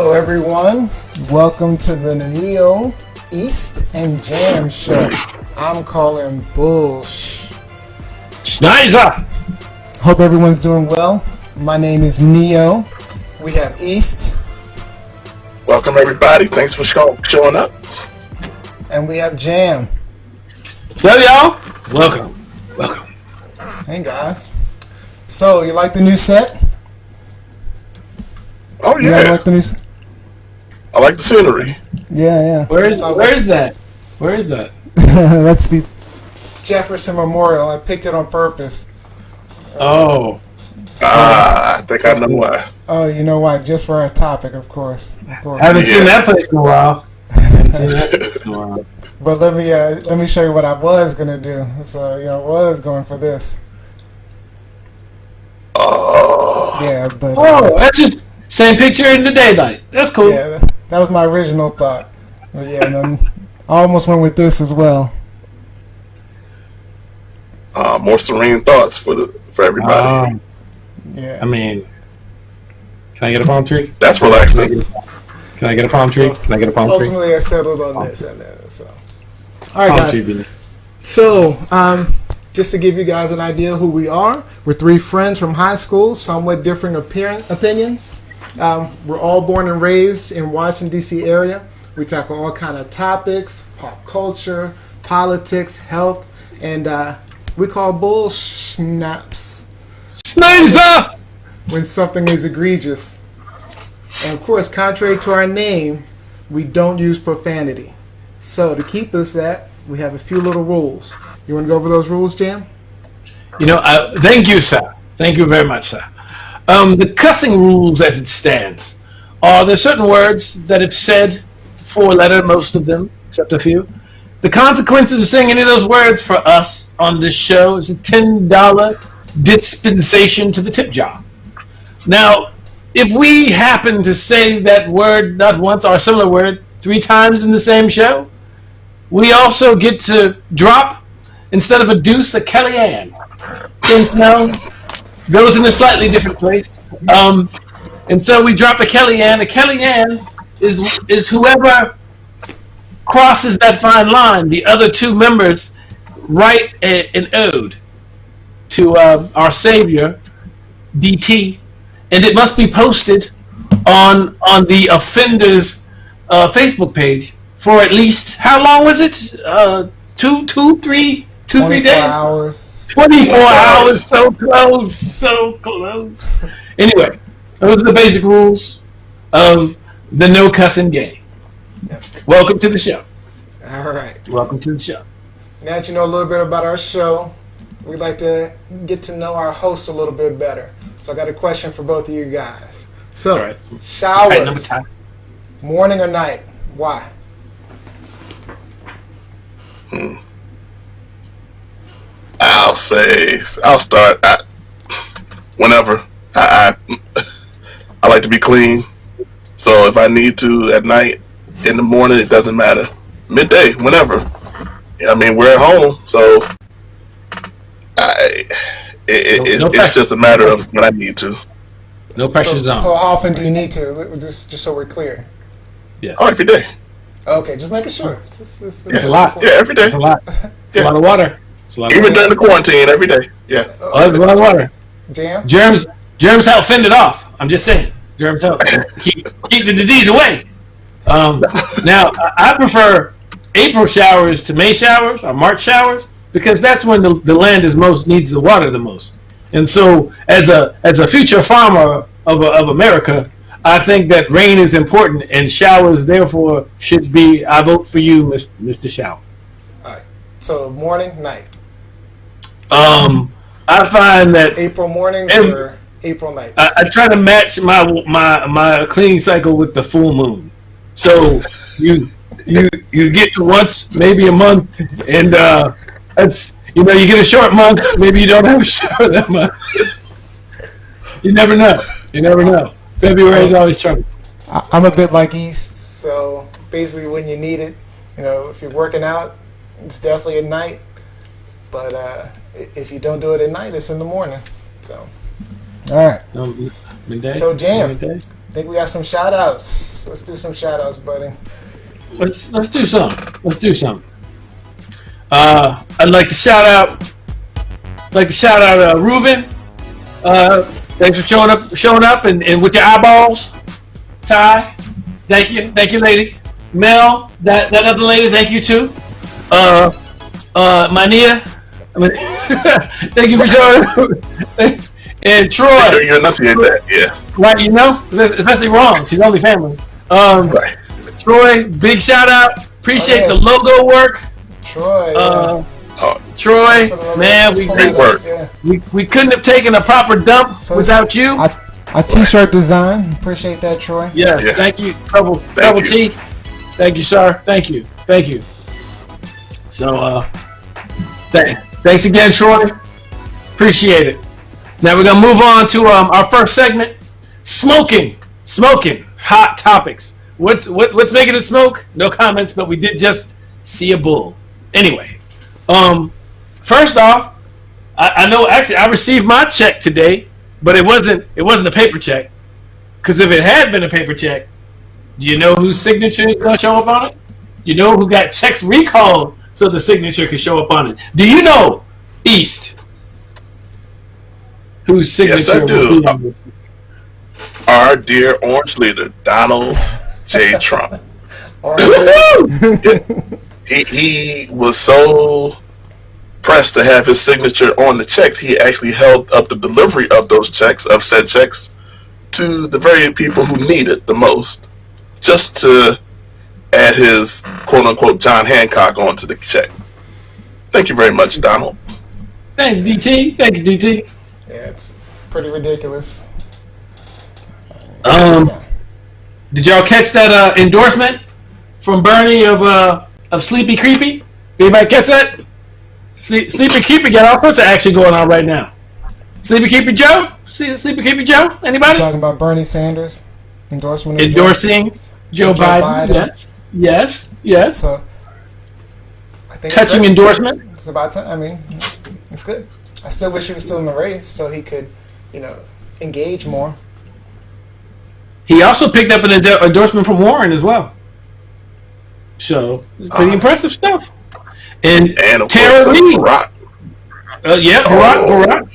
Hello, everyone. Welcome to the Neo, East, and Jam Show. I'm calling Bullsh. Snizer! Hope everyone's doing well. My name is Neo. We have East. Welcome, everybody. Thanks for showing up. And we have Jam. So, y'all, welcome. Hey, guys. So, you like the new set? Oh, You yeah. guys like the new I like the scenery. Yeah. Where is that? That's the Jefferson Memorial. I picked it on purpose. Oh. I think I know why. Oh, you know why? Just for our topic, of course. Haven't seen that place in a while. But let me show you what I was gonna do. So I was going for this. Oh. Yeah, but That's just same picture in the daylight. That's cool. yeah, that was my original thought. But yeah, and then I almost went with this as well. More serene thoughts for everybody. Yeah. I mean, can I get a palm tree? That's relaxing. Can I get a palm tree? Ultimately, I settled on this and that. So, all right, Palm guys. tree, Benny. So, just to give you guys an idea of who we are, we're three friends from high school, somewhat different opinions. We're all born and raised in Washington, D.C. area. We tackle all kind of topics, pop culture, politics, health, and we call bull snaps Snizer! when something is egregious. And of course, contrary to our name, we don't use profanity. So to keep us that, we have a few little rules. You want to go over those rules, Jam? Thank you, sir. Thank you very much, sir. The cussing rules as it stands are there certain words that if said, four-letter, most of them, except a few. The consequences of saying any of those words for us on this show is a $10 dispensation to the tip jar. Now, if we happen to say that word not once or a similar word 3 times in the same show, we also get to drop, instead of a deuce, a Kellyanne. Since now goes in a slightly different place. And so we drop a Kellyanne. A Kellyanne is whoever crosses that fine line. The other 2 members write an ode to our savior, DT, and it must be posted on the offender's Facebook page for at least, how long was it? 3 days? Hours. 24 hours, so close. Anyway, those are the basic rules of the no cussing game. Yep. Welcome to the show. All right. Welcome to the show. Now that you know a little bit about our show, we'd like to get to know our host a little bit better. So I got a question for both of you guys. So, All right. showers, morning or night? Why? I'll start at whenever. I like to be clean. So if I need to at night, in the morning, it doesn't matter. Midday, whenever. We're at home, so it's just a matter of when I need to. No pressure zone. How often do you need to? Just so we're clear. Yeah. Oh, every day. Okay, just making sure. It's a lot. Yeah, every day. It's a lot. It's a lot of water. Even during the quarantine, every day. Yeah. Oh, it's a lot of water. Jam? Germs help fend it off. I'm just saying. Germs help keep the disease away. Now, I prefer April showers to May showers or March showers because that's when the land needs the water the most. And so, as a future farmer of America, I think that rain is important and showers therefore should be. I vote for you, Mr. Shower. All right. So morning, night. I find that April mornings or April nights? I try to match my cleaning cycle with the full moon. So you get to once, maybe a month, and that's you get a short month. Maybe you don't have a shower that month. You never know. February is always trouble. I'm a bit like East, so basically when you need it, if you're working out, it's definitely at night. But if you don't do it at night, it's in the morning. So, all right. Midday. So Jam, Midday? think we got some shout outs. Let's do some shout outs, buddy. Let's do some. Let's do some. I'd like to shout out Reuven. Thanks for showing up and with your eyeballs. Ty, thank you, lady. Mel, that other lady, thank you too. Mania, thank you for showing up. And Troy. Sure you enunciate that, yeah. Right, especially wrong. She's only family. Right. Troy, big shout out. Appreciate the logo work. Troy. Troy, man, we couldn't have taken a proper dump without you. A t-shirt design. Appreciate that, Troy. Yes, yeah. Thank you. Double T. Thank you, sir. Thank you. So, thanks again, Troy. Appreciate it. Now we're gonna move on to our first segment, smoking, hot topics. What's making it smoke? No comments, but we did just see a bull. Anyway, first off, I know actually I received my check today, but it wasn't a paper check. Because if it had been a paper check, do you know whose signature is gonna show up on it? Do you know who got checks recalled so the signature can show up on it? Do you know, East? Whose signature? Yes, I do. Our dear orange leader, Donald J. Trump. He was so pressed to have his signature on the checks, he actually held up the delivery of those checks, of said checks, to the very people who need it the most, just to add his quote-unquote John Hancock onto the check. Thank you very much, Donald. Thanks, DT. Thank you, DT. Yeah, it's pretty ridiculous. Did y'all catch that endorsement from Bernie of Sleepy Creepy? Anybody catch that? Sleepy Creepy got all sorts of action going on right now. Sleepy Creepy Joe? Sleepy Creepy Joe? Anybody? Talking about Bernie Sanders endorsement. Endorsing Joe Biden. Yes. So I think touching endorsement. It's about time. I mean, it's good. I still wish he was still in the race so he could, engage more. He also picked up an endorsement from Warren as well. So, pretty impressive stuff. And Tara Reid. Barack. Barack.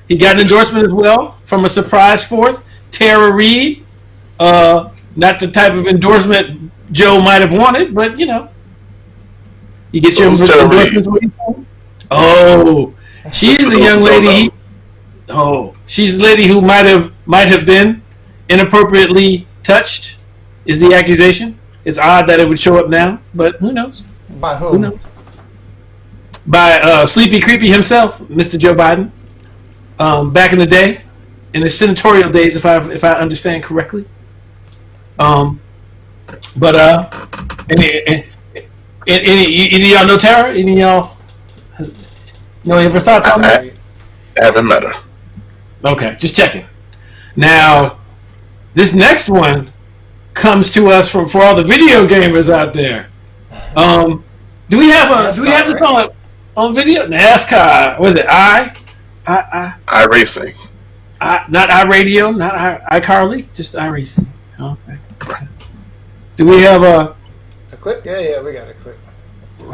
He got an endorsement as well from a surprise fourth. Tara Reid. Not the type of endorsement Joe might have wanted, but, you get your endorsement. Oh, she's the young lady. She's the lady who might have been inappropriately touched, is the accusation. It's odd that it would show up now, but who knows? By who? Knows? By Sleepy Creepy himself, Mr. Joe Biden. Back in the day, in the senatorial days, if I understand correctly. But any of y'all know Tara? Any of y'all know ever thoughts on that? I haven't met her. Okay, just checking. Now, this next one comes to us for all the video gamers out there. Do we have this on video? NASCAR. Was it iRacing. Not iRadio, not iCarly, just iRacing. Okay. Do we have a clip? Yeah, we got a clip.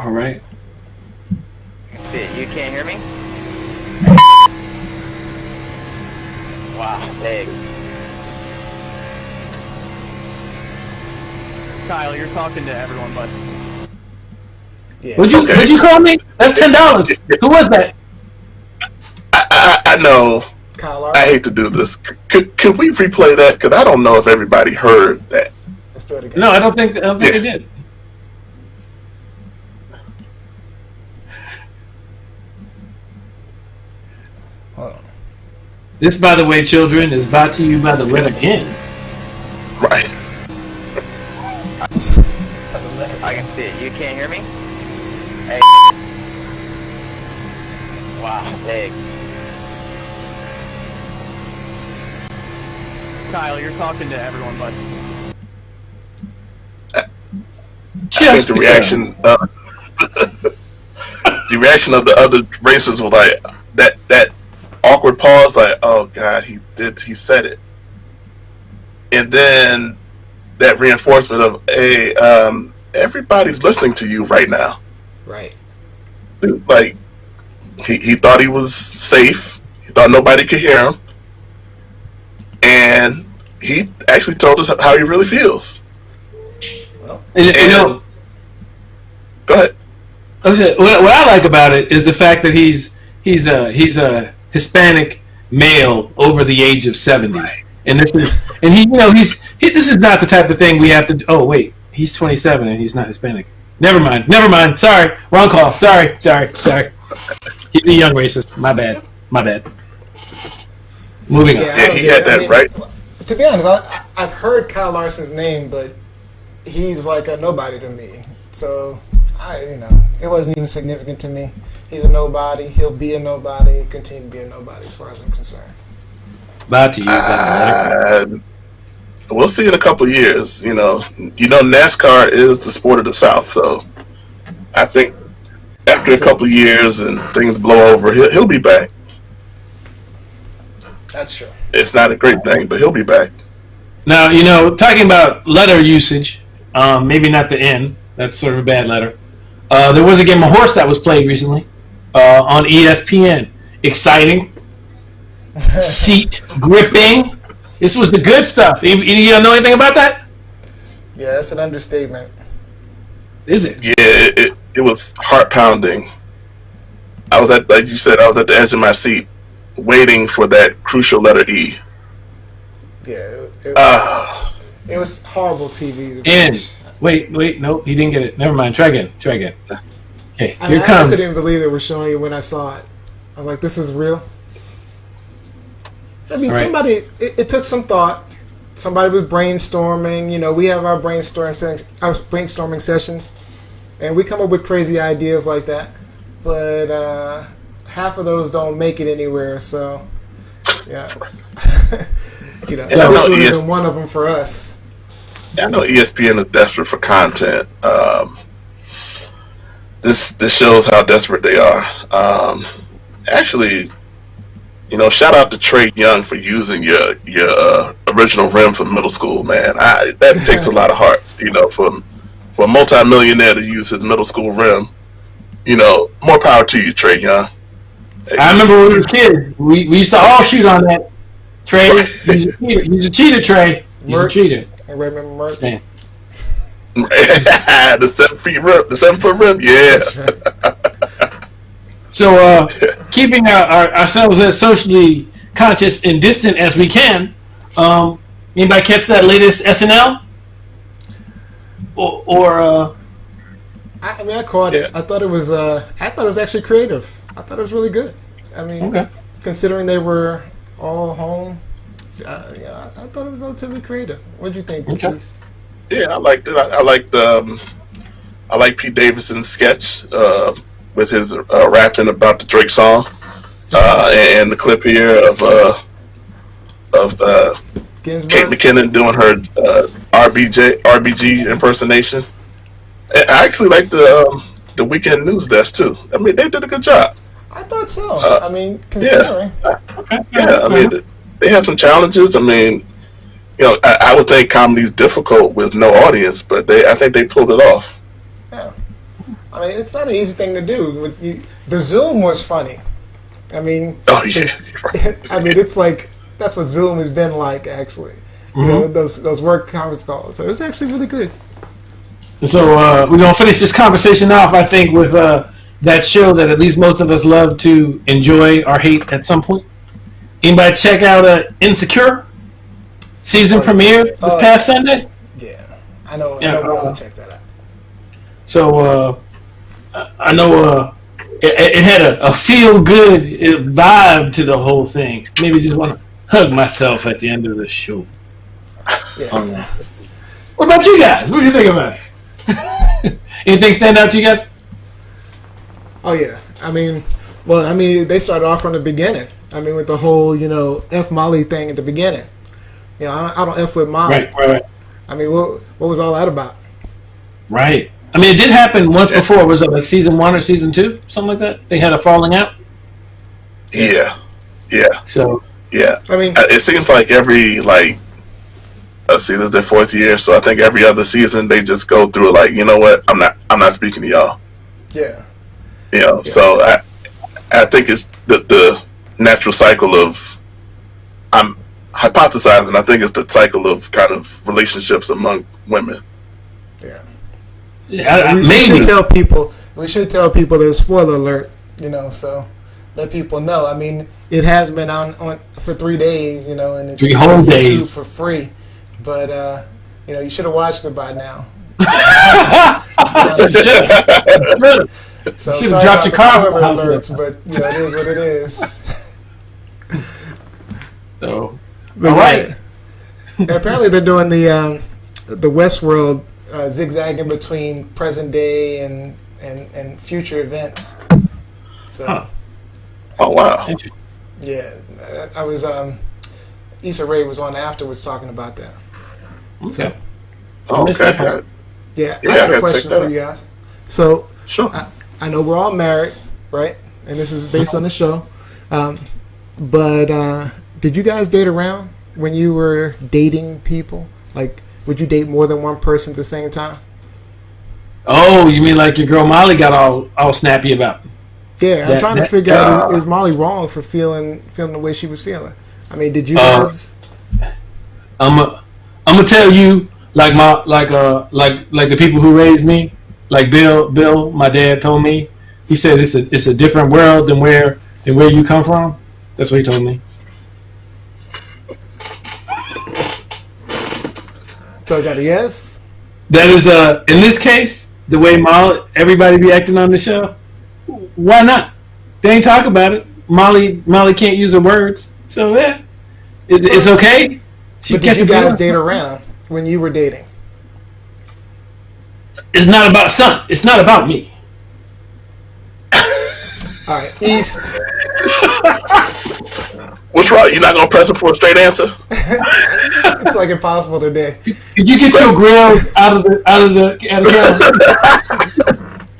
All right. You can't hear me? Wow, big. Kyle, you're talking to everyone, bud. Yeah. Would you call me? That's $10. Who was that? I know. Kyle, I hate to do this. Could we replay that? Because I don't know if everybody heard that. Let's do it again. No, I don't think they did. This, by the way, children, is brought to you by the letter N. Right. I can see it. You can't hear me? Hey. Wow, big. Kyle, you're talking to everyone, bud. I think the reaction, the reaction of the other racers was like that awkward pause, like, oh God, he said it. and then that reinforcement of, hey, everybody's listening to you right now. Right. Like he thought he was safe. He thought nobody could hear him, and he actually told us how he really feels. Well, And, go ahead. what I like about it is the fact that he's a Hispanic male over the age of 70, Right. and this is this is not the type of thing we have to. Oh wait, he's 27 and he's not Hispanic. Never mind. Sorry, wrong call. Sorry. He's a young racist. My bad. Moving on. Yeah, he had that right. To be honest, I've heard Kyle Larson's name, but he's like a nobody to me. So it wasn't even significant to me. He's a nobody. He'll be a nobody. He'll continue to be a nobody as far as I'm concerned. Back to you. We'll see in a couple of years. NASCAR is the sport of the South, so I think after a couple of years and things blow over, he'll be back. That's true. It's not a great thing, but he'll be back. Now, talking about letter usage, maybe not the N. That's sort of a bad letter. There was a game of horse that was played recently on ESPN. Exciting. Seat gripping. This was the good stuff. You know anything about that? Yeah, that's an understatement. Is it? Yeah, it was heart pounding. I was like you said, I was at the edge of my seat, waiting for that crucial letter E. Yeah, it was horrible TV. N. Wait, no, he didn't get it. Never mind. Try again. Okay, here I comes. couldn't even believe they were showing it when I saw it. I was like, this is real. I mean, Right. it took some thought. Somebody was brainstorming. We have our brainstorming sessions, and we come up with crazy ideas like that. But half of those don't make it anywhere. So, yeah, this would have been one of them for us. I know ESPN is desperate for content. This shows how desperate they are. Actually, shout out to Trey Young for using your original rim for middle school, man. That takes a lot of heart, for a multi-millionaire to use his middle school rim. More power to you, Trey Young. I remember when we were kids. We used to all shoot on that. Trey, you're a cheater, Trey. You're a cheater. I remember merch. Man. the 7-foot rim, yeah. That's right. So, keeping ourselves as socially conscious and distant as we can, anybody catch that latest SNL? I caught it. I thought it was actually creative. I thought it was really good. I mean, considering they were all home, I thought it was relatively creative. What do you think, Keith? Yeah, I liked it. I like Pete Davidson's sketch with his rapping about the Drake song, and the clip here of Ginsburg? Kate McKinnon doing her RBG impersonation. And I actually like the Weekend News desk too. I mean, they did a good job. I thought so. I mean, considering. Yeah, I mean, they had some challenges. I mean, I would think comedy's difficult with no audience, but I think they pulled it off. Yeah. I mean, it's not an easy thing to do. The Zoom was funny. I mean, I mean, it's like that's what Zoom has been like, actually. Mm-hmm. Those work conference calls. So it was actually really good. So we're gonna finish this conversation off, I think, with that show that at least most of us love to enjoy or hate at some point. Anybody check out Insecure? Season premiere this past Sunday? Yeah, I know. Yeah, we'll check that out. So I know it had a feel good vibe to the whole thing. Maybe just want to hug myself at the end of the show. Yeah. What about you guys? What do you think about it? Anything stand out to you guys? Oh yeah, I mean, they started off from the beginning. I mean, with the whole F Molly thing at the beginning. I don't F with Molly. Right. I mean, what was all that about? Right. I mean, it did happen once before. Was it like season 1 or season 2, something like that? They had a falling out. Yeah. So yeah, I mean, it seems like every this is their 4th year, so I think every other season they just go through like, you know what, I'm not speaking to y'all. Yeah. So I think it's the natural cycle of, I'm hypothesizing, I think it's the cycle of kind of relationships among women. Yeah. Maybe. We should tell people there's spoiler alert, so let people know. I mean, it has been on for 3 days, and it's 3 whole on YouTube days for free. But you should have watched it by now. So should sorry have dropped about your the car. spoiler alerts, but it is what it is. So, But all right. And apparently they're doing the Westworld zigzagging between present day and future events. So, Oh wow! yeah, I was Issa Rae was on afterwards talking about that. Okay. Okay. Yeah, Yeah, I I got a gotta question check that for you guys. So, Sure. I know we're all married, right? And this is based on the show. But did you guys date around when you were dating people? Like, would you date more than one person at the same time? Oh, you mean like your girl Molly got all snappy about? Yeah, I'm trying to figure out, is Molly wrong for feeling the way she was feeling? I mean, did you guys? I'm gonna tell you, like the people who raised me, like Bill, my dad told me. He said it's a different world than where you come from. That's what he told me. So is that a yes? That is in this case, the way everybody be acting on the show. Why not? They ain't talk about it. Molly can't use her words, so yeah, it's okay. But did you guys date around when you were dating? It's not about son. It's not about me. All right, East. What's wrong? You're not gonna press it for a straight answer? It's like impossible today. Could you get your grill out of the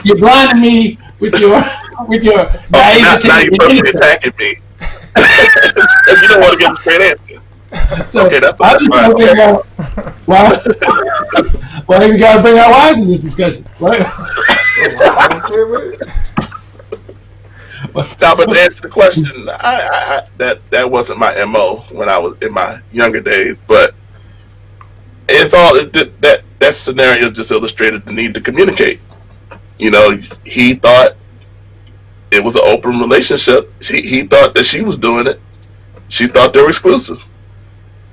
You're blinding me with your naivety. Now you're perfectly attacking me. You don't want to give a straight answer. So, Okay, that's I just fine. want to figure out why we gotta bring our wives in this discussion, right? Now, but to answer the question, I that wasn't my MO when I was in my younger days. But it's all that scenario just illustrated the need to communicate. He thought it was an open relationship. He thought that she was doing it. She thought they were exclusive.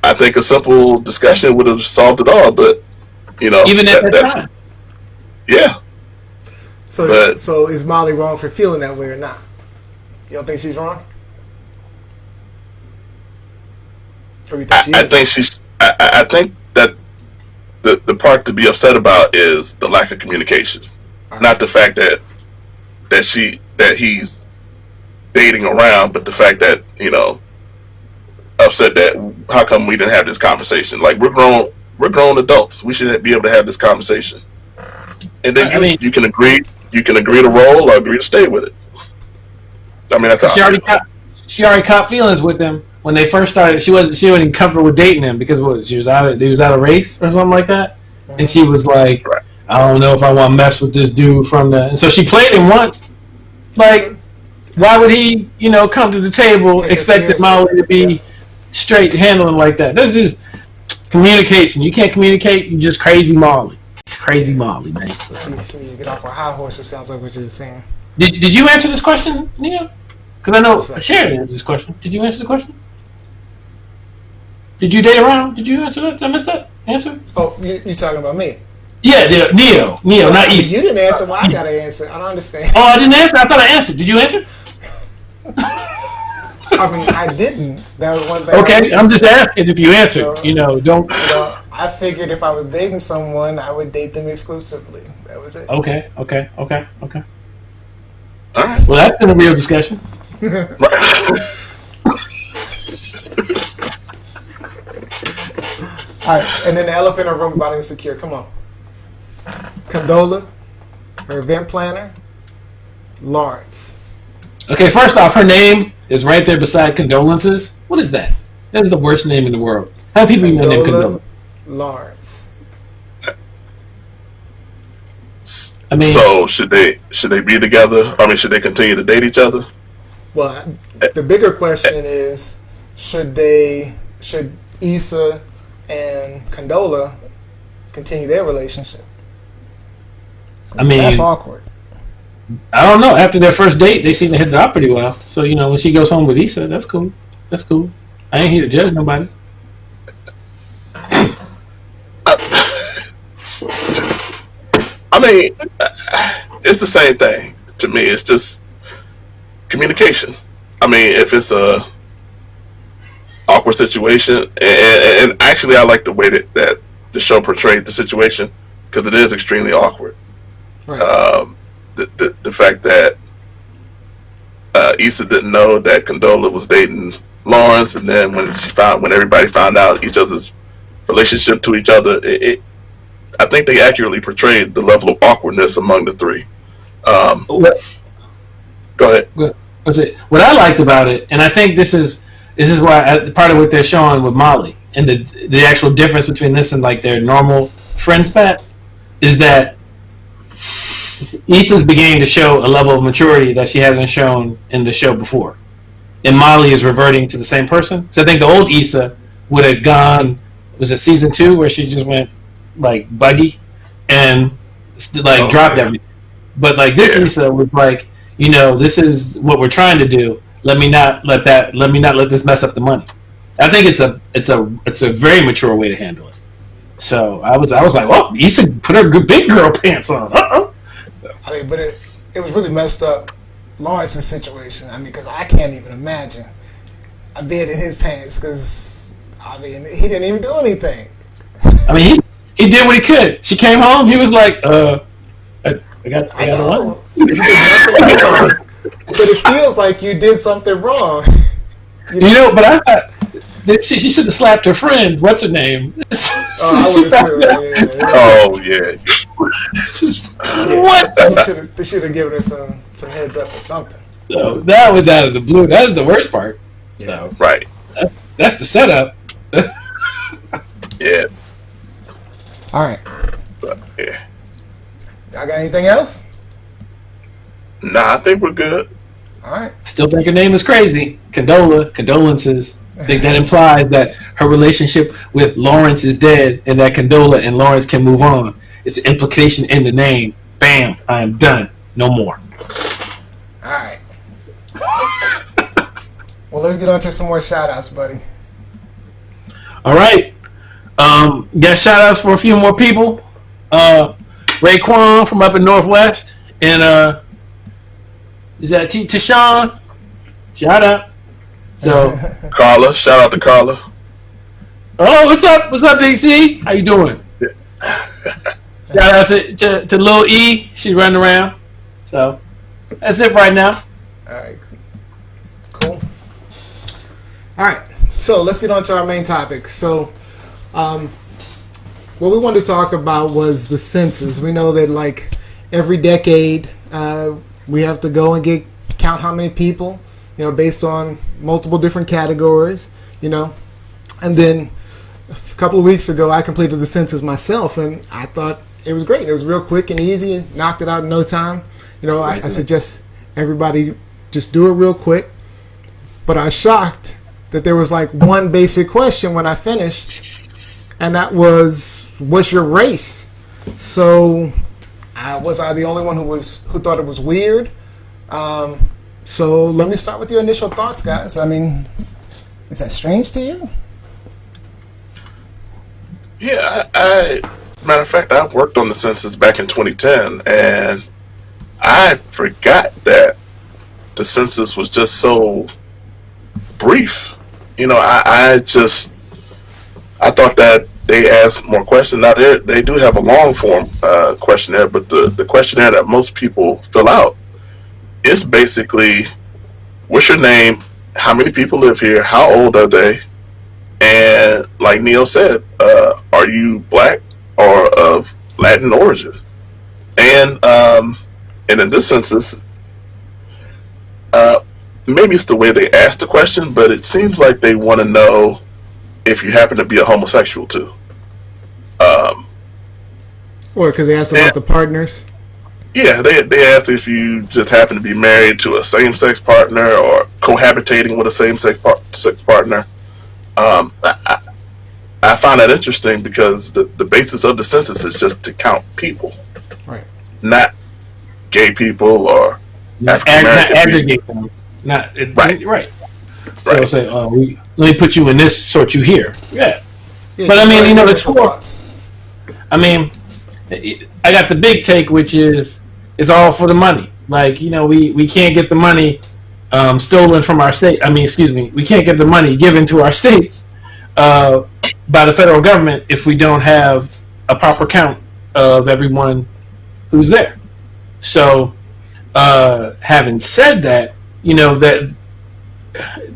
I think a simple discussion would have solved it all. But Even at that time. Yeah. So is Molly wrong for feeling that way or not? You don't think she's wrong? Or you think she is? I think she's. I think that the part to be upset about is the lack of communication, not the fact that he's dating around, but the fact that upset that how come we didn't have this conversation? Like we're grown adults. We should be able to have this conversation, and then you can agree to roll or agree to stay with it. I mean, that's she already caught feelings with them when they first started. She wasn't comfortable with dating him because he was out of race or something like that, and she was like, right. I don't know if I want to mess with this dude from the. And so she played him once. Like, why would he, come to the table expecting Molly to be straight handling like that? This is communication. You can't communicate. You just crazy Molly. It's crazy Molly, man. She needs to get off her high horse. It sounds like what you're saying. Did you answer this question, Neil? Because I know Sharon answered this question. Did you answer the question? Did you date around? Did you answer that? Did I miss that answer? Oh, you talking about me? Yeah, Neo, not East. You didn't answer. Well, I gotta answer. I don't understand. Oh, I didn't answer. I thought I answered. Did you answer? I mean, I didn't. That was one thing. Okay, I'm just asking if you answered. Don't. I figured if I was dating someone, I would date them exclusively. That was it. Okay. All right. Well, that's been a real discussion. All right, and then the elephant in the room about Insecure. Come on. Condola, her event planner, Lawrence. Okay, first off, her name is right there beside Condolences. What is that? That is the worst name in the world. How do people even know named Condola? Lawrence. I mean, So should they be together? I mean, should they continue to date each other? Well, the bigger question is, should Issa and Condola continue their relationship? I mean, that's awkward. I don't know. After their first date, they seem to hit it off pretty well. So when she goes home with Issa, that's cool. That's cool. I ain't here to judge nobody. I mean, it's the same thing to me. It's just communication. I mean, if it's a awkward situation, and actually, I like the way that the show portrayed the situation because it is extremely awkward. Right. The fact that Issa didn't know that Condola was dating Lawrence, and then when everybody found out each other's relationship to each other, I think they accurately portrayed the level of awkwardness among the three. Go ahead. What I liked about it, and I think this is why part of what they're showing with Molly, and the actual difference between this and like their normal friend spats, is that Issa's beginning to show a level of maturity that she hasn't shown in the show before, and Molly is reverting to the same person. So I think the old Issa would have gone. Was it season 2 where she just went like buggy and dropped everything? But like this Issa was like, this is what we're trying to do. Let me not let this mess up the money. I think it's a very mature way to handle it. So I was like, well, Issa put her big girl pants on. I mean, but it was really messed up, Lawrence's situation. I mean, because I can't even imagine being in his pants. Because I mean, he didn't even do anything. I mean, he did what he could. She came home. He was like, I got know. But it feels like you did something wrong. But I thought that she should have slapped her friend. What's her name? I would have too. Yeah. Oh yeah. What? They should have given her some heads up or something. So that was out of the blue. That was the worst part. Yeah. So, Right. That's the setup. Yeah. All right. But, yeah. I got anything else? Nah, I think we're good. All right. Still think her name is crazy. Condolences. I think that implies that her relationship with Lawrence is dead and that Condola and Lawrence can move on. It's an implication in the name. Bam, I am done. No more. All right. Well, let's get on to some more shout-outs, buddy. All right. Got shout-outs for a few more people. Raekwon from up in Northwest. And is that Tashawn? Shout out. So Carla, shout out to Carla. oh, what's up? What's up, Big C? How you doing? Shout out to Lil E. She's running around. So that's it right now. All right. Cool. All right. So let's get on to our main topic. So what we wanted to talk about was the census. We know that like every decade we have to go and count how many people, based on multiple different categories, And then a couple of weeks ago, I completed the census myself, and I thought it was great. It was real quick and easy, knocked it out in no time. I suggest everybody just do it real quick. But I was shocked that there was like one basic question when I finished, and that was, what's your race? So was I the only one who thought it was weird? So let me start with your initial thoughts, guys. I mean, is that strange to you? Yeah, matter of fact, I worked on the census back in 2010, and I forgot that the census was just so brief. I thought that they asked more questions. Now they do have a long form questionnaire, but the questionnaire that most people fill out is basically, what's your name, how many people live here, how old are they, and like Neil said, are you black or of Latin origin? And in this census, maybe it's the way they ask the question, but it seems like they want to know if you happen to be a homosexual too. Or because they asked about the partners. Yeah, they asked if you just happen to be married to a same-sex partner or cohabitating with a same-sex partner. I find that interesting because the basis of the census is just to count people, Right. not gay people or African American aggregate them. Right. Right. So Right. say, let me put you in this, sort you here. Yeah. Yeah, But I mean, it's for. thoughts. I mean, I got the big take, which is it's all for the money. Like, we can't get the money stolen from our state. I mean, excuse me, we can't get the money given to our states by the federal government if we don't have a proper count of everyone who's there. So, having said that,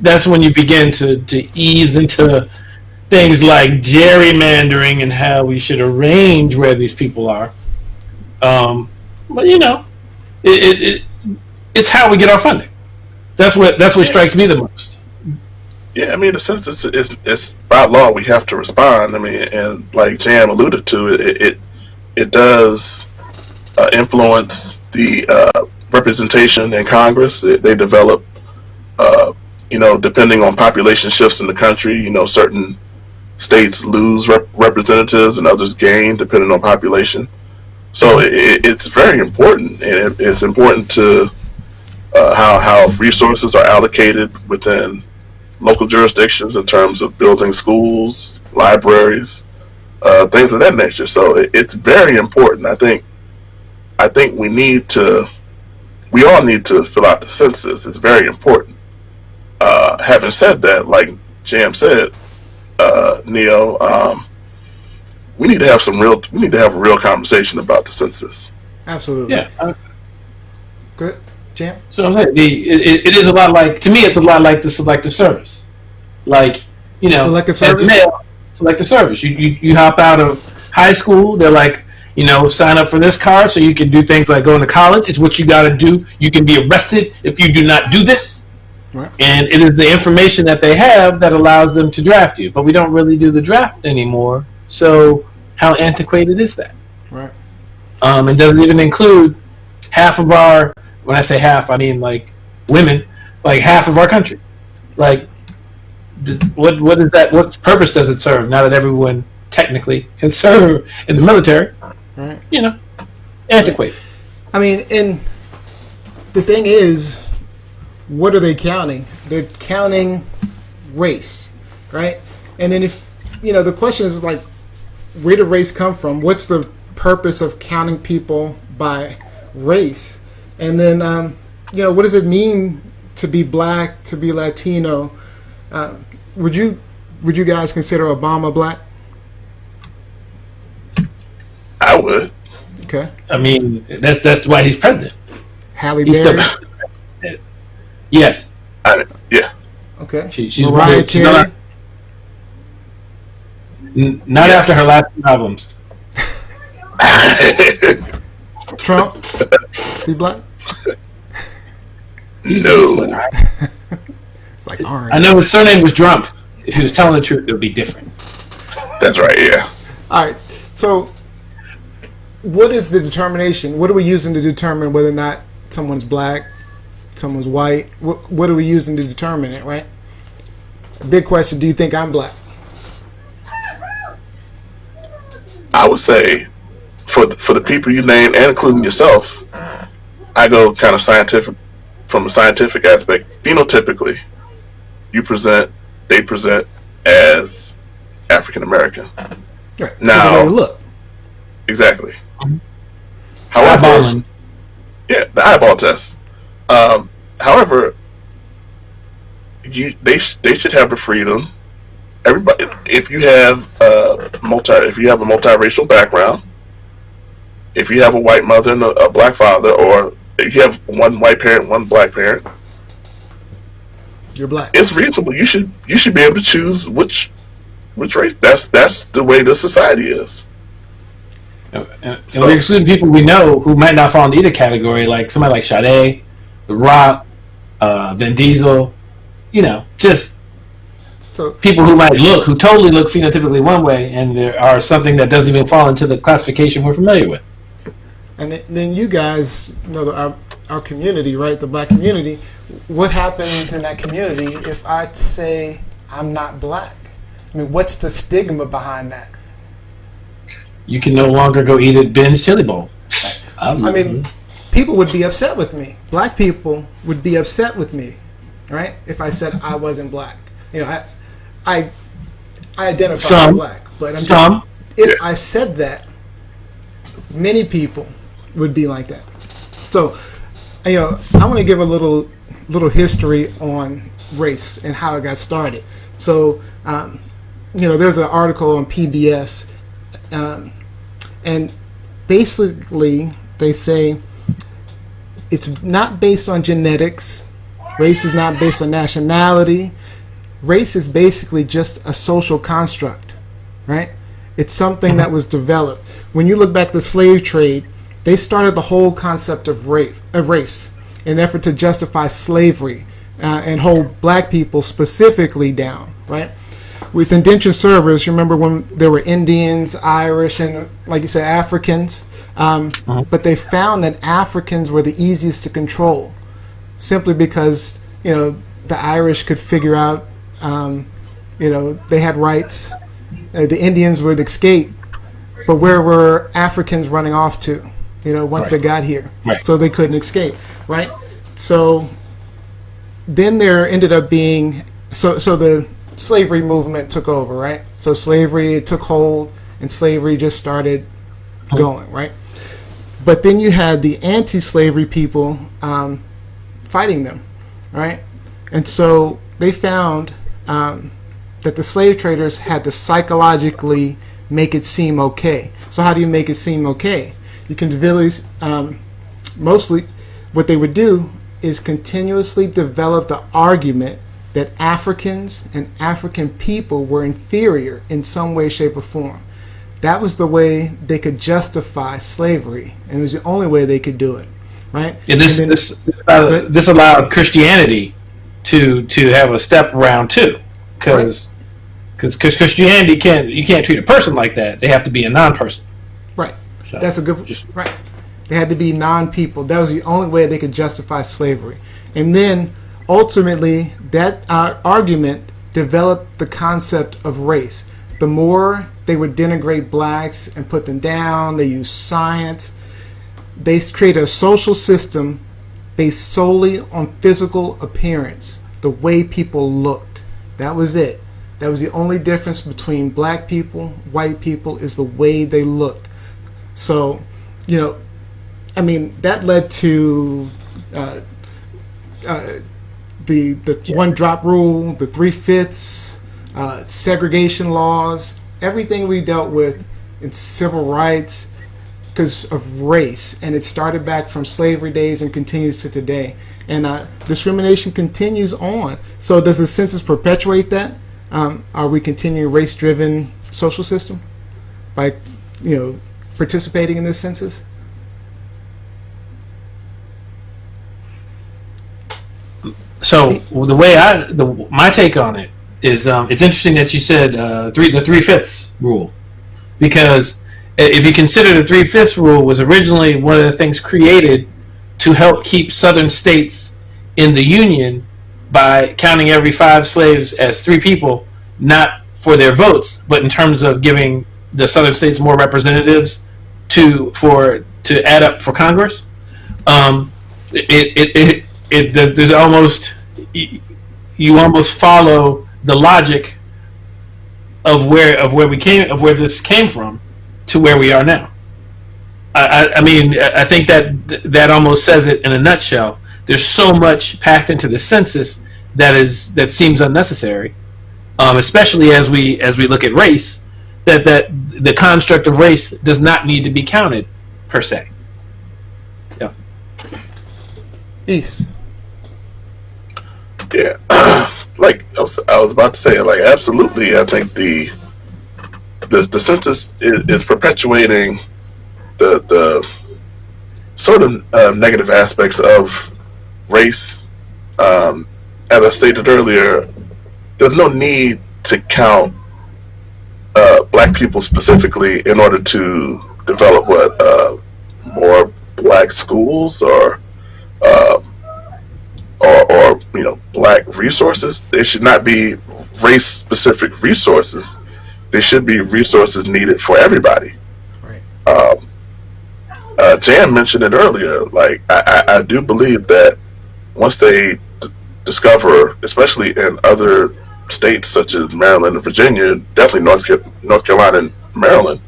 that's when you begin to ease into things like gerrymandering and how we should arrange where these people are. But it's how we get our funding. That's what strikes me the most. Yeah, I mean, the census is by law we have to respond. I mean, and like Jam alluded to, it does influence the representation in Congress. They develop, depending on population shifts in the country. Certain states lose representatives and others gain depending on population. So it's very important, and it's important to how resources are allocated within local jurisdictions in terms of building schools, libraries, things of that nature. So it's very important. I think we all need to fill out the census. It's very important. Having said that, like Jam said, Neo, we need to have a real conversation about the census. Absolutely. Yeah. Good. Jam? So I'm saying it is a lot like, to me, it's a lot like the selective service. Like, Selective service? Selective service. You hop out of high school, they're like, sign up for this card so you can do things like going to college. It's what you got to do. You can be arrested if you do not do this. Right. And it is the information that they have that allows them to draft you. But we don't really do the draft anymore. So how antiquated is that? Right. And doesn't even include half of our, when I say half, I mean like women, like half of our country. Like, what is that? What purpose does it serve now that everyone technically can serve in the military? Right. Antiquated. I mean, and the thing is, what are they counting? They're counting race, right? And then if, the question is like, where did race come from? What's the purpose of counting people by race? And then, what does it mean to be black, to be Latino? Would you guys consider Obama black? I would. Okay. I mean, that's why he's president. Halle He's Berry? Yes. Yeah. Okay. She's Mariah she's Carey? not Yes. after her last albums. Trump? Is he black? No. It's like orange. I know his surname was Trump. If he was telling the truth, it would be different. That's right. Yeah. All right. So, what is the determination? What are we using to determine whether or not someone's black, someone's white? What are we using to determine it, right? Big question. Do you think I'm black? I would say for the people you named and including yourself, I go kind of scientific from a scientific aspect. Phenotypically, they present as African American. Right. Now, so the way you look. Exactly. Mm-hmm. However, Eyeballing. yeah, the eyeball test. However, they should have the freedom. Everybody, if you have a multiracial background, if you have a white mother and a black father, or if you have one white parent, one black parent, You're black. it's reasonable. You should be able to choose which race. That's the way the society is. And we're excluding people we know who might not fall into either category, like somebody like Sade, The Rock, Vin Diesel. Just So people who totally look phenotypically one way, and there are something that doesn't even fall into the classification we're familiar with. and then you guys know our community, right? The black community. What happens in that community if I say I'm not black? I mean, what's the stigma behind that? You can no longer go eat at Ben's Chili Bowl. I mean, people would be upset with me. Black people would be upset with me, right? If I said I wasn't black. You know, I identify as black, but if I said that, many people would be like that. So, you know, I want to give a little history on race and how it got started. So, you know, there's an article on PBS, and basically they say it's not based on genetics. Race is not based on nationality. Race is basically just a social construct, right? It's something that was developed. When you look back at the slave trade, they started the whole concept of race in an effort to justify slavery and hold black people specifically down, right? With indentured servers, you remember when there were Indians, Irish, and like you said, Africans, but they found that Africans were the easiest to control, simply because, you know, the Irish could figure out, you know, they had rights. The Indians would escape, but where were Africans running off to? You know, once they got here, so they couldn't escape, right? So then there ended up being so the slavery movement took over, right? So slavery took hold, and slavery just started going, right? But then you had the anti-slavery people fighting them, right? And so they found that the slave traders had to psychologically make it seem okay. So how do you make it seem okay? You can really, mostly what they would do is continuously develop the argument that Africans and African people were inferior in some way, shape, or form. That was the way they could justify slavery, and it was the only way they could do it, right? And this allowed Christianity to have a step around too, because Christianity you can't treat a person like that. They have to be a non-person. Right. So that's a good right. They had to be non-people. That was the only way they could justify slavery. And then ultimately, that argument developed the concept of race. The more they would denigrate blacks and put them down, they used science. They created a social system based solely on physical appearance, the way people looked. That was it. That was the only difference between black people, white people, is the way they looked. So, you know, I mean, that led to the one drop rule, the 3/5, segregation laws, everything we dealt with in civil rights because of race. And it started back from slavery days and continues to today. And discrimination continues on. So does the census perpetuate that? Are we continuing race-driven social system by, you know, participating in this census? So the way my take on it is, it's interesting that you said the 3/5 rule, because if you consider the 3/5 rule was originally one of the things created to help keep Southern states in the Union by counting every 5 slaves as 3 people, not for their votes, but in terms of giving the Southern states more representatives to add up for Congress. There's almost, you almost follow the logic of where this came from to where we are now. I mean, I think that almost says it in a nutshell. There's so much packed into the census that seems unnecessary, especially as we look at race. That the construct of race does not need to be counted per se. Yeah. East. Yeah, like I was about to say, like absolutely. I think the census is perpetuating the sort of negative aspects of race. As I stated earlier, there's no need to count black people specifically in order to develop more black schools or black resources. They should not be race specific resources. They should be resources needed for everybody. Right. Jan mentioned it earlier. Like I do believe that once they discover, especially in other states such as Maryland and Virginia, definitely North Carolina and Maryland,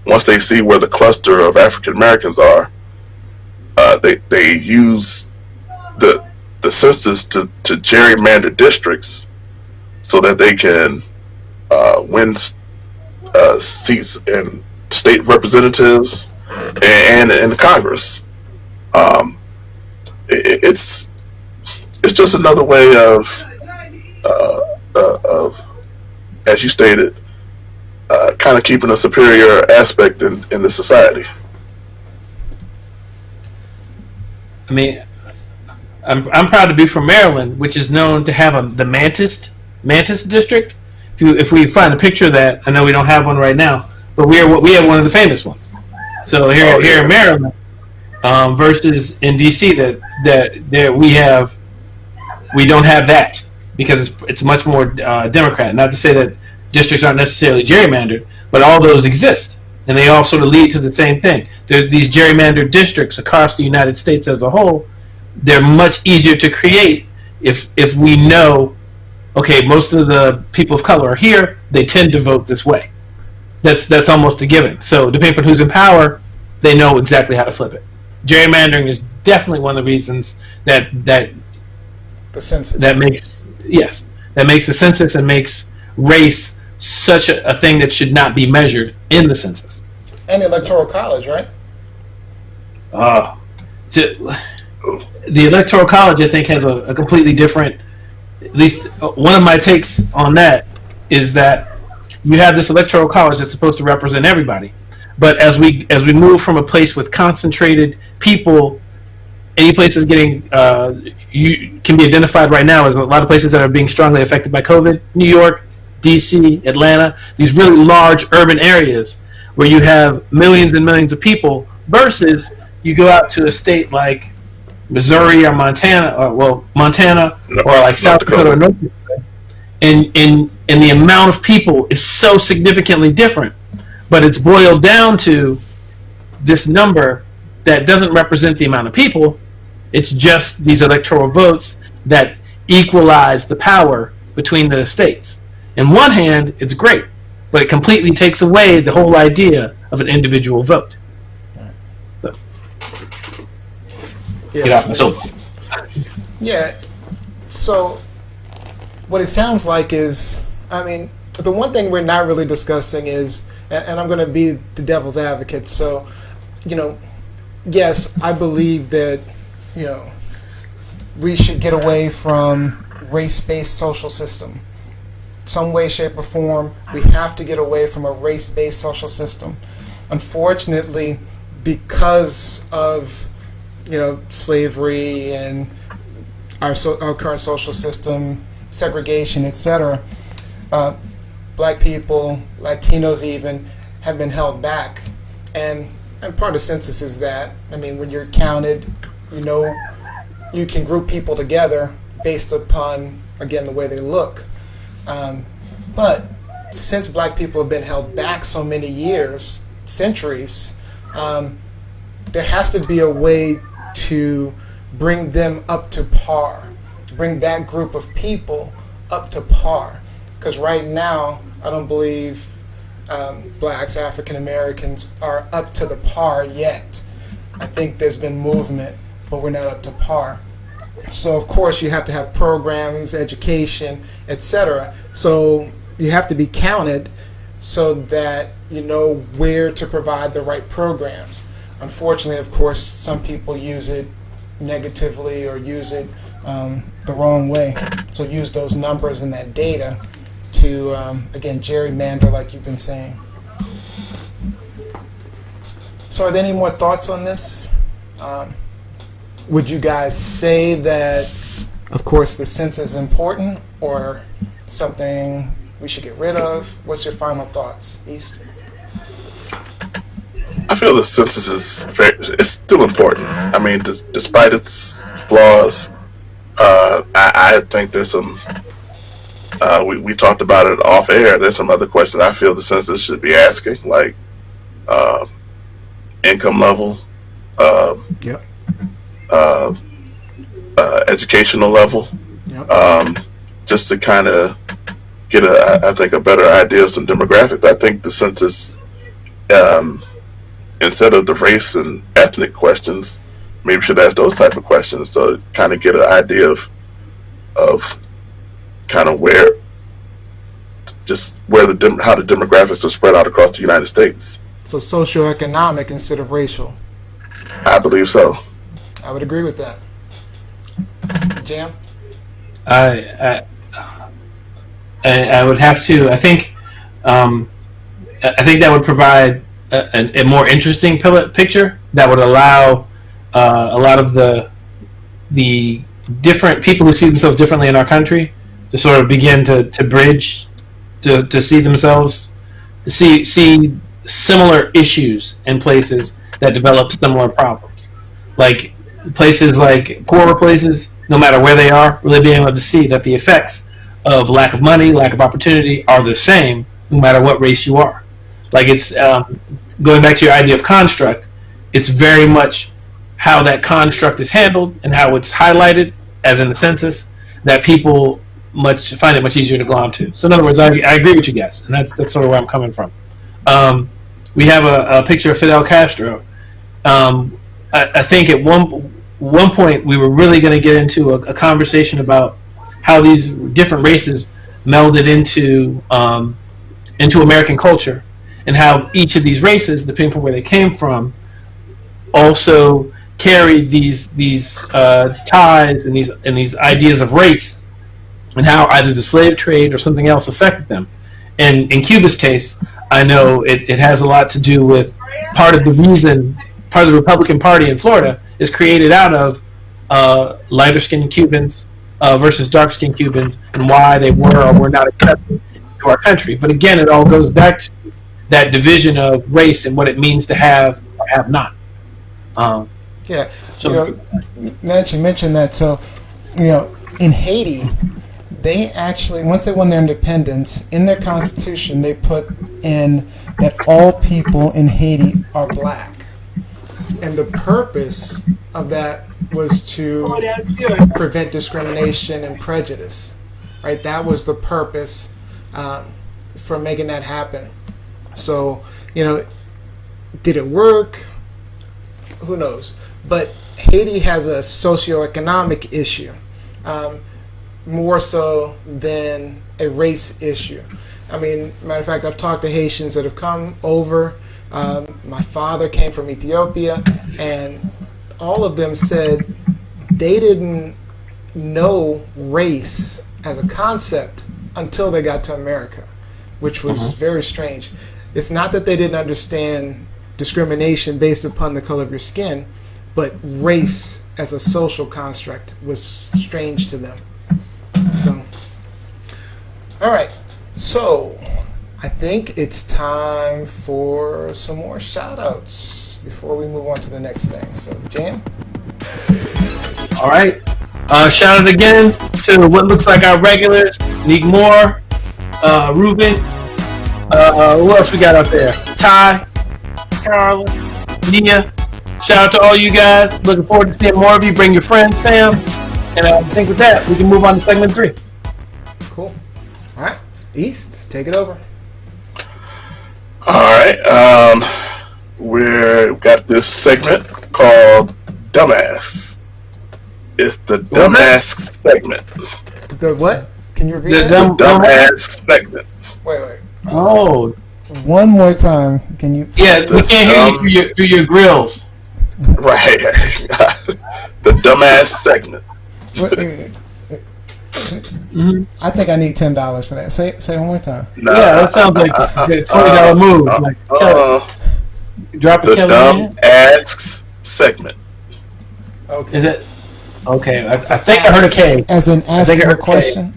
once they see where the cluster of African Americans are, they use the census to gerrymander districts so that they can win seats in state representatives and in the Congress. It's just another way of as you stated, kind of keeping a superior aspect in the society. I mean, I'm proud to be from Maryland, which is known to have the Mantis district. If we find a picture of that, I know we don't have one right now, but we have one of the famous ones. So here in Maryland, versus in DC, that we don't have that because it's much more Democrat. Not to say that districts aren't necessarily gerrymandered, but all those exist, and they all sort of lead to the same thing. These gerrymandered districts across the United States as a whole, they're much easier to create if we know, okay, most of the people of color are here, they tend to vote this way. That's almost a given. So depending on who's in power, they know exactly how to flip it. Gerrymandering is definitely one of the reasons that The census. that makes the census and makes race such a thing that should not be measured in the census. And the Electoral College, right? The Electoral College, I think, has a completely different. At least one of my takes on that is that you have this Electoral College that's supposed to represent everybody, but as we move from a place with concentrated people, any places getting can be identified right now as a lot of places that are being strongly affected by COVID. New York, DC, Atlanta, these really large urban areas where you have millions and millions of people, versus you go out to a state like Missouri or Montana, or like South Dakota or North Dakota, and the amount of people is so significantly different, but it's boiled down to this number that doesn't represent the amount of people. It's just these electoral votes that equalize the power between the states. In one hand, it's great, but it completely takes away the whole idea of an individual vote. So, get off my soapbox. Yeah. So what it sounds like is, I mean, the one thing we're not really discussing is, and I'm going to be the devil's advocate. So, yes, I believe that, we should get away from race-based social system. Some way, shape, or form, we have to get away from a race-based social system. Unfortunately, because of slavery and our current social system, segregation, etc., black people, Latinos even, have been held back. And part of census is that. I mean, when you're counted, you can group people together based upon, again, the way they look. But since black people have been held back so many years, centuries, there has to be a way to bring them up to par, bring that group of people up to par. Because right now, I don't believe blacks, African Americans are up to the par yet. I think there's been movement, but we're not up to par. So of course you have to have programs, education, etc. So you have to be counted so that you know where to provide the right programs. Unfortunately, of course, some people use it negatively or use it the wrong way. So use those numbers and that data to, again, gerrymander like you've been saying. So are there any more thoughts on this? Would you guys say that, of course, the census is important, or something we should get rid of? What's your final thoughts, East? I feel the census it's still important. I mean, despite its flaws, I think there's some. We talked about it off air. There's some other questions I feel the census should be asking, like income level, Yep. educational level, Yep. just to kind of get I think a better idea of some demographics. I think the census, instead of the race and ethnic questions, maybe should ask those type of questions to kind of get an idea of kind of where how the demographics are spread out across the United States. So socioeconomic instead of racial. I believe so. I would agree with that. Jam? I would have to. I think that would provide a more interesting picture that would allow a lot of the different people who see themselves differently in our country to sort of begin to bridge to see themselves see similar issues in places that develop similar problems, like places like poorer places, no matter where they are, really being able to see that the effects of lack of money, lack of opportunity are the same no matter what race you are. Like it's going back to your idea of construct, it's very much how that construct is handled and how it's highlighted, as in the census, that people find it much easier to glom to. So in other words, I agree with you guys, and that's sort of where I'm coming from. We have a picture of Fidel Castro. I think at one point we were really going to get into a conversation about how these different races melded into American culture, and how each of these races, depending on where they came from, also carried these ties and these ideas of race, and how either the slave trade or something else affected them. And in Cuba's case, I know it has a lot to do with part of the Republican Party in Florida is created out of lighter-skinned Cubans versus dark-skinned Cubans, and why they were or were not accepted to our country. But again, it all goes back to that division of race and what it means to have or have not. Yeah. So, Mentioned that. So, in Haiti, they actually, once they won their independence, in their constitution, they put in that all people in Haiti are black. And the purpose of that was to prevent discrimination and prejudice, right? That was the purpose for making that happen. So, did it work? Who knows? But Haiti has a socioeconomic issue, more so than a race issue. I mean, matter of fact, I've talked to Haitians that have come over. My father came from Ethiopia, and all of them said they didn't know race as a concept until they got to America, which was very strange. It's not that they didn't understand discrimination based upon the color of your skin, but race as a social construct was strange to them. So, all right. So, I think it's time for some more shout-outs before we move on to the next thing. So, Jan? all right. Shout out again to what looks like our regulars, Nick Moore, Ruben. Who else we got out there? Ty, Carla, Nia. Shout out to all you guys. Looking forward to seeing more of you. Bring your friends, fam. And I think with that, we can move on to segment 3. Cool. All right. East, take it over. All right. We've got this segment called Dumbass. It's the Dumbass segment. The what? Can you repeat The that? Dumbass segment. Wait. Oh, One more time. Can you? yeah, we can't hear you through your grills. Right. The Dumbass segment. I think I need $10 for that. Say it one more time. Nah, Yeah, that sounds like a $20 move. Like, drop a the Kelly Dumb in. Asks segment. Okay. Is it? Okay, I think I heard a K. As in I think I asking a heard K. question.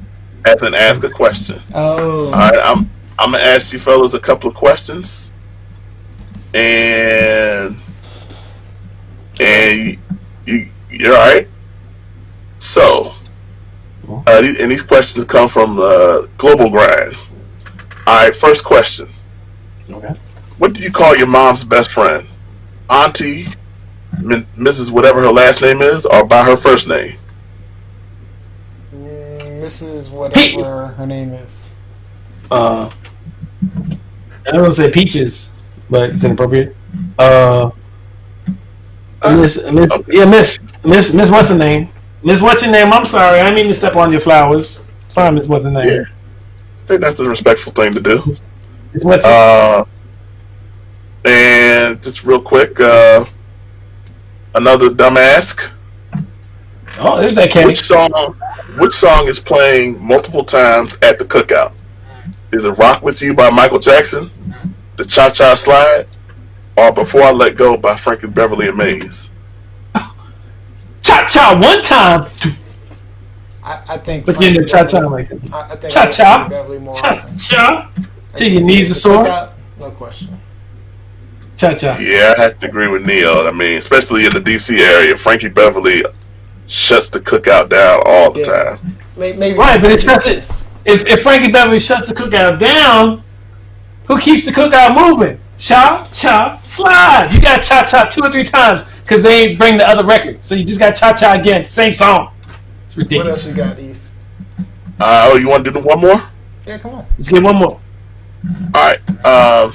as in ask a question. Oh. All right, I'm gonna ask you fellas a couple of questions, and you're all right. So, these questions come from Global Grind. All right, first question. Okay. What do you call your mom's best friend? Auntie, Mrs. whatever her last name is, or by her first name? Mrs. whatever her name is. I don't want to say Peaches, but it's inappropriate. Miss, what's her name? Miss, what's your name? I'm sorry, I didn't mean to step on your flowers. Sorry, Miss, what's her name? Yeah, I think that's a respectful thing to do. Miss, what's And just real quick, another dumb ask. Oh, there's that cat. Which song is playing multiple times at the cookout? Is it "Rock With You" by Michael Jackson, the Cha Cha Slide, or "Before I Let Go" by Frankie Beverly and Maze? Cha Cha one time. I think. But you know Cha Cha like that. I think Cha Cha. Cha Cha. Till your knees are sore. No question. Cha Cha. Yeah, I have to agree with Neil. I mean, especially in the DC area, Frankie Beverly shuts the cookout down all the time. Maybe right, but it's such a. If Frankie Beverly shuts the cookout down, who keeps the cookout moving? Cha Cha Slide. You got Cha Cha 2 or 3 times because they ain't bring the other record, so you just got Cha Cha again, same song. It's ridiculous. What else you got, East? You want to do one more? Yeah, come on. Let's get one more. All right. All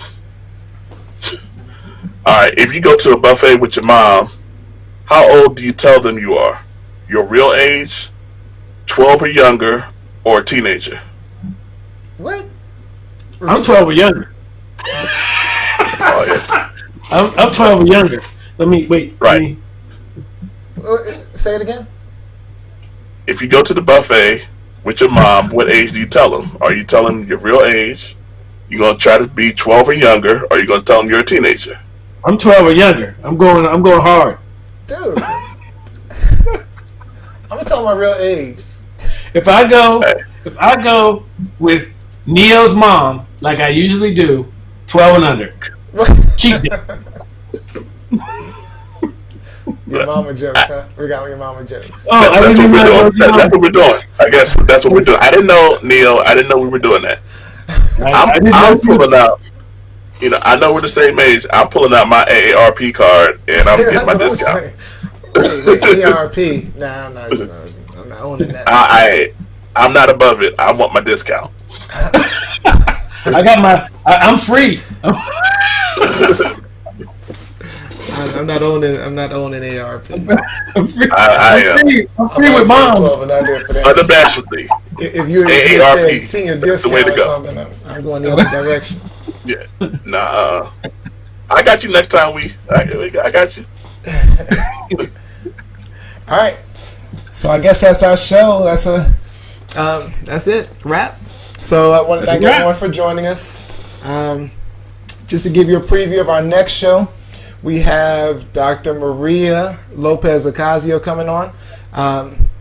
right. If you go to a buffet with your mom, how old do you tell them you are? Your real age, 12 or younger, or a teenager? What? I'm 12 or younger. Oh yeah. I'm 12 or younger. Let me wait. Right. Say it again. If you go to the buffet with your mom, what age do you tell them? Are you telling them your real age? You gonna try to be 12 or younger, or you gonna tell them you're a teenager? I'm 12 or younger. I'm going hard. Dude. I'm gonna tell my real age. If I go with Neo's mom, like I usually do, 12 and under. Cheat day. Your mama jokes, huh? We got your mama jokes. Oh, That's what we're doing. That's what we're doing. I guess that's what we're doing. I didn't know, Neo. I didn't know we were doing that. I'm pulling out. You know, I know we're the same age. I'm pulling out my AARP card and I'm getting my discount. AARP? Nah, I'm not owning that. I'm not above it. I want my discount. I'm free. I'm not owning AARP. I'm free. I'm free with mom. 12 and under for that. Unabashedly. If you AARP. senior That's the discount way to or go. something, I'm going the other direction. Yeah. Nah. I got you next time. I got you. All right. So I guess that's our show. That's it. Wrap. So I want to thank everyone for joining us. Just to give you a preview of our next show, we have Dr. Maria Lopez Ocasio coming on.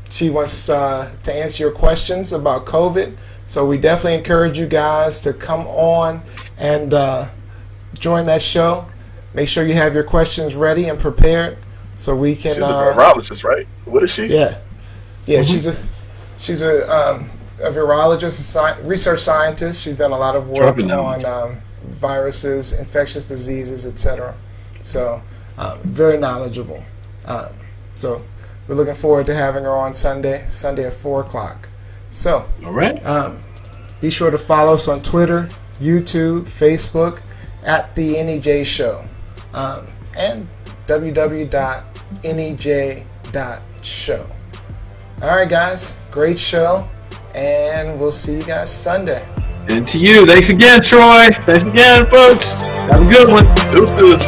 She wants to answer your questions about COVID. So we definitely encourage you guys to come on and join that show. Make sure you have your questions ready and prepared so we can. She's a virologist, right? What is she? Yeah. Mm-hmm. She's a virologist, a research scientist. She's done a lot of work on viruses, infectious diseases, etc. So very knowledgeable. So we're looking forward to having her on Sunday at 4:00. So all right. Be sure to follow us on Twitter, YouTube, Facebook at the NEJ Show, and www.nej.show. All right, guys, great show, and we'll see you guys Sunday. And to you, thanks again, Troy. Thanks again, folks. Have a good one. Deuces.